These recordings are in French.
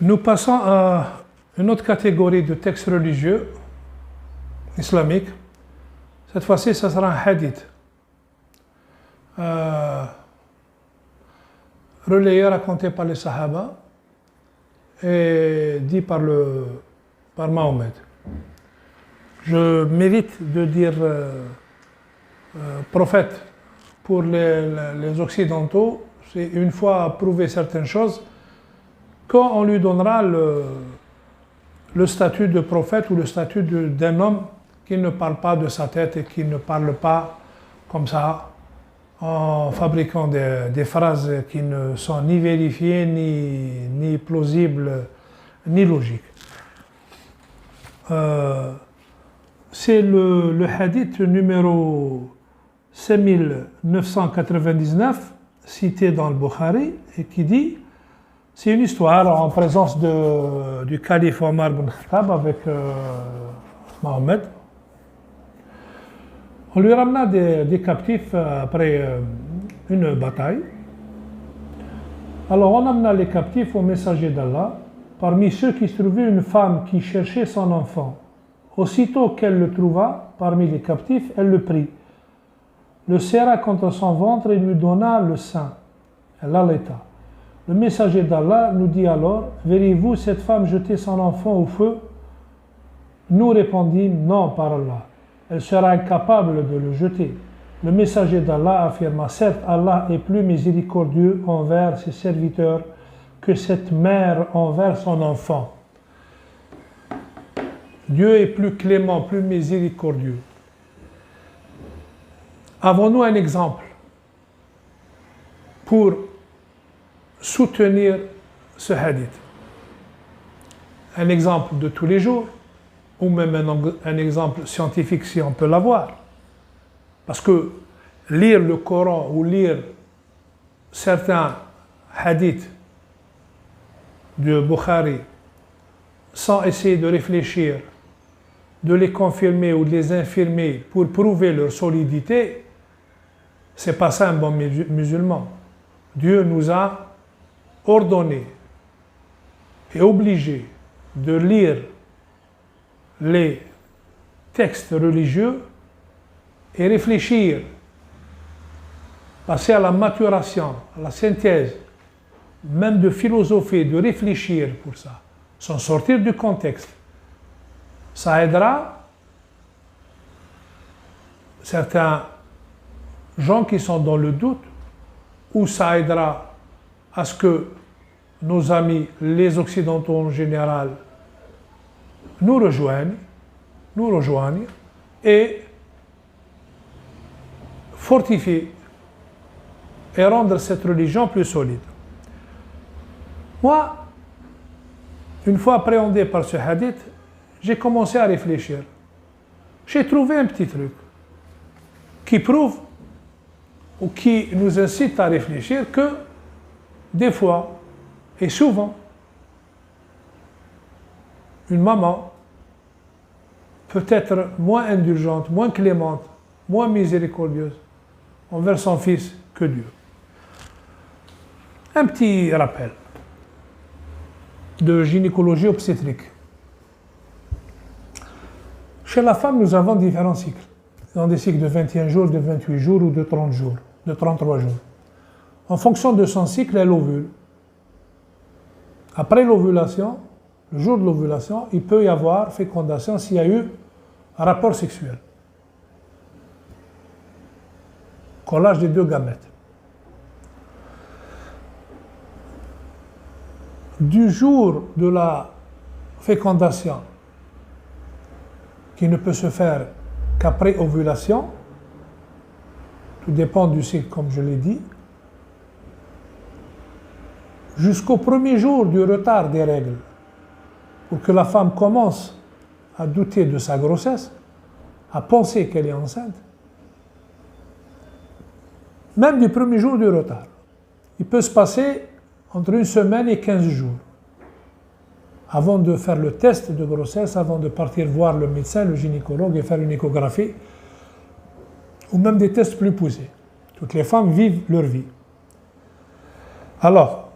Nous passons à une autre catégorie de textes religieux islamiques. Cette fois-ci, ce sera un hadith. Relayé, raconté par les Sahaba et dit par Mahomet. Je m'évite de dire prophète pour les Occidentaux. C'est une fois prouvé certaines choses, quand on lui donnera le statut de prophète ou le statut d'un homme qui ne parle pas de sa tête et qui ne parle pas comme ça, en fabriquant des phrases qui ne sont ni vérifiées, ni plausibles, ni logiques. C'est le hadith numéro 5999, cité dans le Bukhari, et qui dit, c'est une histoire en présence du calife Omar ibn Khattab avec Mohammed. On lui ramena des captifs après une bataille. Alors on amena les captifs au messager d'Allah. Parmi ceux qui se trouvaient une femme qui cherchait son enfant. Aussitôt qu'elle le trouva parmi les captifs, elle le prit, le serra contre son ventre et lui donna le sein. Elle allaita. Le messager d'Allah nous dit alors, verrez-vous cette femme jeter son enfant au feu? Nous répondîmes, non, par Allah. Elle sera incapable de le jeter. Le messager d'Allah affirma, certes, Allah est plus miséricordieux envers ses serviteurs que cette mère envers son enfant. Dieu est plus clément, plus miséricordieux. Avons-nous un exemple pour soutenir ce hadith? Un exemple de tous les jours, ou même un exemple scientifique si on peut l'avoir. Parce que lire le Coran ou lire certains hadiths de Bukhari sans essayer de réfléchir, de les confirmer ou de les infirmer pour prouver leur solidité, c'est pas ça un bon musulman. Dieu nous a ordonné et obligé de lire les textes religieux et réfléchir, passer à la maturation, à la synthèse, même de philosopher, de réfléchir pour ça, sans sortir du contexte. Ça aidera certains gens qui sont dans le doute, ou ça aidera à ce que nos amis, les Occidentaux en général, nous rejoignent et fortifier et rendre cette religion plus solide. Moi, une fois appréhendé par ce hadith, j'ai commencé à réfléchir. J'ai trouvé un petit truc qui prouve ou qui nous incite à réfléchir que des fois et souvent, une maman peut être moins indulgente, moins clémente, moins miséricordieuse envers son fils que Dieu. Un petit rappel de gynécologie obstétrique. Chez la femme, nous avons différents cycles. Nous avons des cycles de 21 jours, de 28 jours ou de 30 jours, de 33 jours. En fonction de son cycle, elle ovule. Après l'ovulation, le jour de l'ovulation, il peut y avoir fécondation s'il y a eu un rapport sexuel. Collage des deux gamètes. Du jour de la fécondation, qui ne peut se faire qu'après ovulation, tout dépend du cycle comme je l'ai dit, jusqu'au premier jour du retard des règles, pour que la femme commence à douter de sa grossesse, à penser qu'elle est enceinte, même du premier jour du retard. Il peut se passer entre 1 semaine et 15 jours, avant de faire le test de grossesse, avant de partir voir le médecin, le gynécologue et faire une échographie, ou même des tests plus poussés. Toutes les femmes vivent leur vie. Alors,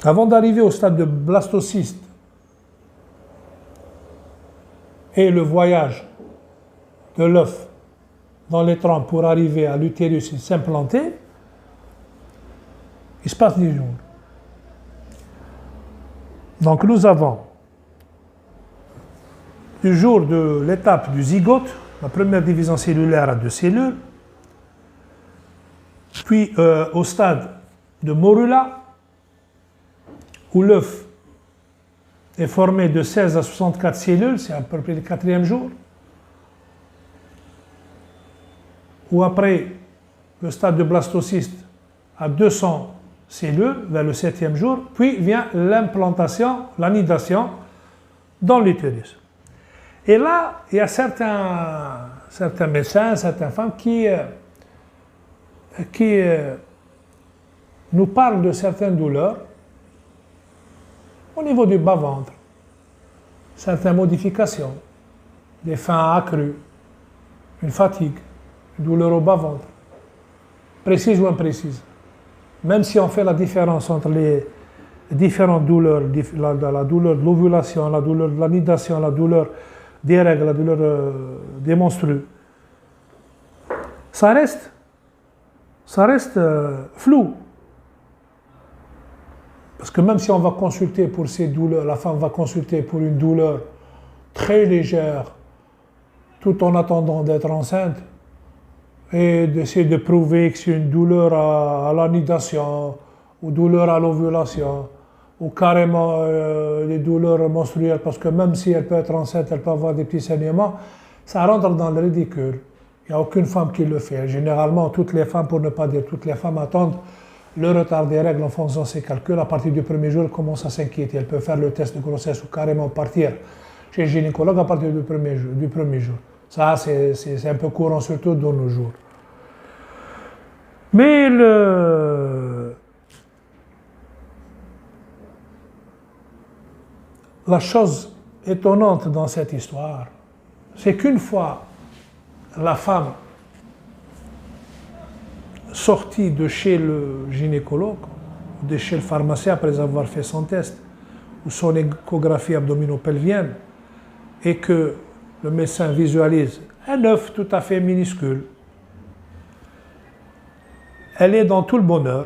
Avant d'arriver au stade de blastocyste et le voyage de l'œuf dans les trempes pour arriver à l'utérus et s'implanter, il se passe 10 jours. Donc nous avons du jour de l'étape du zygote, la première division cellulaire à 2 cellules, puis au stade de morula, où l'œuf est formé de 16 à 64 cellules, c'est à peu près le 4e jour, ou après le stade de blastocyste à 200 cellules, vers le 7e jour, puis vient l'implantation, l'anidation dans l'utérus. Et là, il y a certains médecins, certaines femmes qui nous parlent de certaines douleurs au niveau du bas-ventre, certaines modifications, des faims accrus, une fatigue, une douleur au bas-ventre, précise ou imprécise. Même si on fait la différence entre les différentes douleurs, la douleur de l'ovulation, la douleur de l'anidation, la douleur des règles, la douleur des menstrues, ça reste flou. Parce que même si on va consulter pour ces douleurs, la femme va consulter pour une douleur très légère, tout en attendant d'être enceinte, et d'essayer de prouver que c'est une douleur à l'anidation, ou douleur à l'ovulation, ou carrément des douleurs menstruelles, parce que même si elle peut être enceinte, elle peut avoir des petits saignements, ça rentre dans le ridicule. Il n'y a aucune femme qui le fait. Généralement, toutes les femmes, pour ne pas dire toutes les femmes, attendent le retard des règles en faisant ses calculs. À partir du premier jour, elles commencent à s'inquiéter. Elles peuvent faire le test de grossesse ou carrément partir chez le gynécologue à partir du premier jour. Ça, c'est un peu courant, surtout de nos jours. Mais la chose étonnante dans cette histoire, c'est qu'une fois la femme sortie de chez le gynécologue, de chez le pharmacien après avoir fait son test, ou son échographie abdominopelvienne, et que le médecin visualise un œuf tout à fait minuscule, elle est dans tout le bonheur.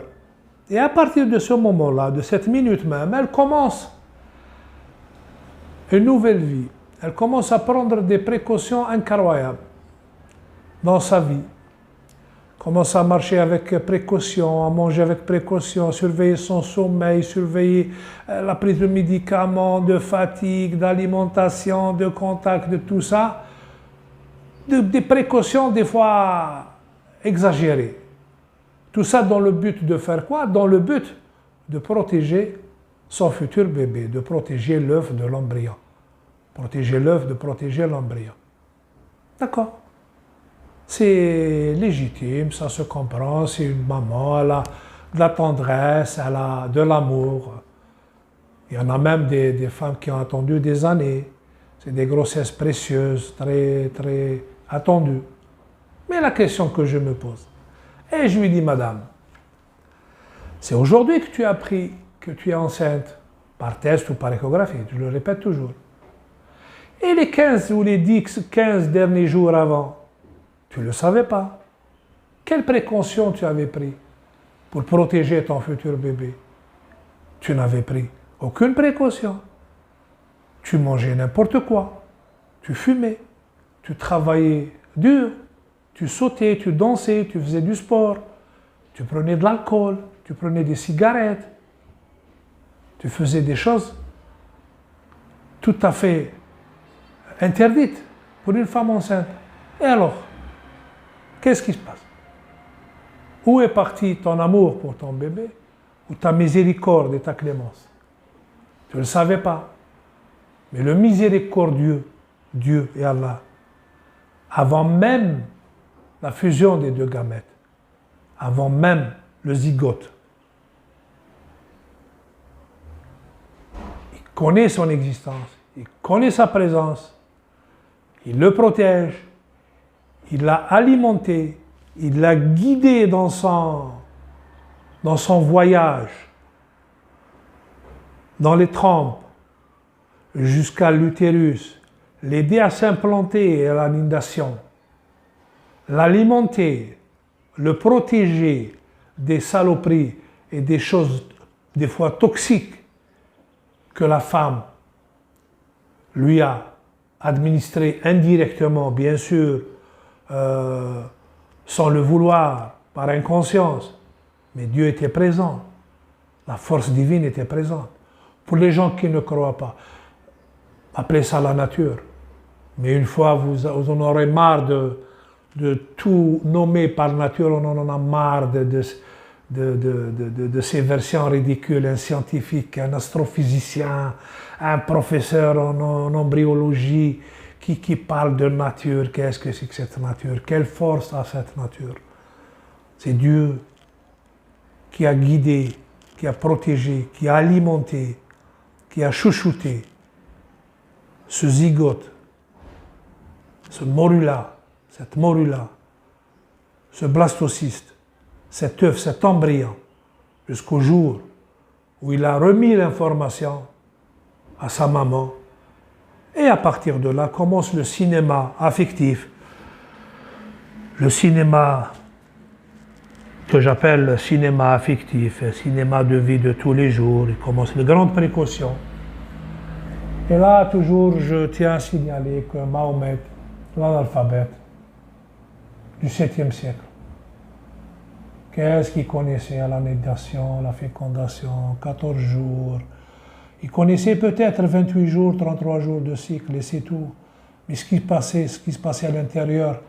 Et à partir de ce moment-là, de cette minute même, elle commence une nouvelle vie. Elle commence à prendre des précautions incroyables dans sa vie. Commence à marcher avec précaution, à manger avec précaution, surveiller son sommeil, surveiller la prise de médicaments, de fatigue, d'alimentation, de contact, de tout ça. Des précautions des fois exagérées. Tout ça dans le but de faire quoi? Dans le but de protéger son futur bébé, de protéger l'œuf de l'embryon. Protéger l'œuf, de protéger l'embryon. D'accord? C'est légitime, ça se comprend, c'est une maman, elle a de la tendresse, elle a de l'amour. Il y en a même des femmes qui ont attendu des années. C'est des grossesses précieuses, très, très attendues. Mais la question que je me pose, et je lui dis, madame, c'est aujourd'hui que tu as appris que tu es enceinte, par test ou par échographie, je le répète toujours. Et les 15 ou les 15 derniers jours avant, tu ne le savais pas. Quelle précaution tu avais pris pour protéger ton futur bébé? Tu n'avais pris aucune précaution. Tu mangeais n'importe quoi. Tu fumais. Tu travaillais dur. Tu sautais, tu dansais, tu faisais du sport. Tu prenais de l'alcool. Tu prenais des cigarettes. Tu faisais des choses tout à fait interdites pour une femme enceinte. Et alors, qu'est-ce qui se passe? Où est parti ton amour pour ton bébé? Ou ta miséricorde et ta clémence? Tu ne le savais pas. Mais le miséricordieux, Dieu et Allah, avant même la fusion des deux gamètes, avant même le zygote, il connaît son existence, il connaît sa présence, il le protège, il l'a alimenté, il l'a guidé dans son voyage dans les trompes, jusqu'à l'utérus, l'aider à s'implanter à la nidation, l'alimenter, le protéger des saloperies et des choses des fois toxiques que la femme lui a administrées indirectement, bien sûr, sans le vouloir, par inconscience. Mais Dieu était présent, la force divine était présente. Pour les gens qui ne croient pas, appelez ça la nature. Mais une fois vous en aurez marre de tout nommer par nature, on en a marre de ces versions ridicules, un scientifique, un astrophysicien, un professeur en embryologie qui parle de nature. Qu'est-ce que c'est que cette nature? Quelle force a cette nature? C'est Dieu qui a guidé, qui a protégé, qui a alimenté, qui a chouchouté ce zygote, ce morula, cette morula, ce blastocyste, cet œuf, cet embryon, jusqu'au jour où il a remis l'information à sa maman. Et à partir de là commence le cinéma affectif, le cinéma que j'appelle le cinéma affectif, le cinéma de vie de tous les jours. Il commence de grandes précautions. Et là, toujours, je tiens à signaler que Mahomet, l'analphabète du 7e siècle, qu'est-ce qu'il connaissait à la nidation, la fécondation, 14 jours. Il connaissait peut-être 28 jours, 33 jours de cycle, et c'est tout. Mais ce qui se passait à l'intérieur,